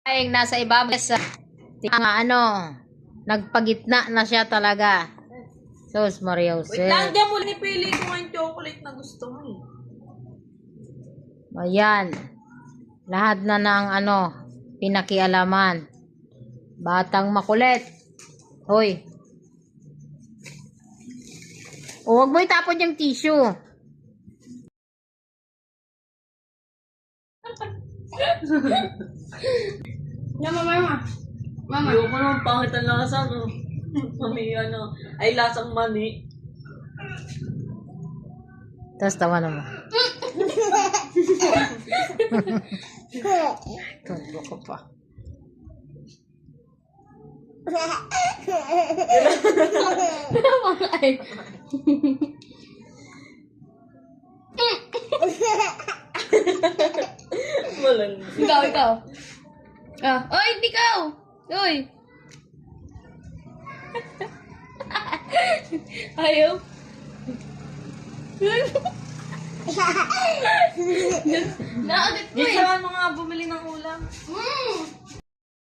Ay, nasa ibabaw sa ano, nagpagitna na siya talaga. Sus, Maria Jose. Wait lang, diyan mo nipili ko ang chocolate na gusto mo eh. Ayan. Lahat na ng ano, pinakialaman. Batang makulit. Hoy. O, huwag mo itapon yung tissue. Mama. Ayoko naman, pangit ang lasa, no? Mami, ay lasang mani. Tapos tawa naman. Tundo ko pa. Walang. Ikaw. Oy, ikaw! Oy! Ayaw. Naagat ko Di eh. ka mo nga bumili ng ulam.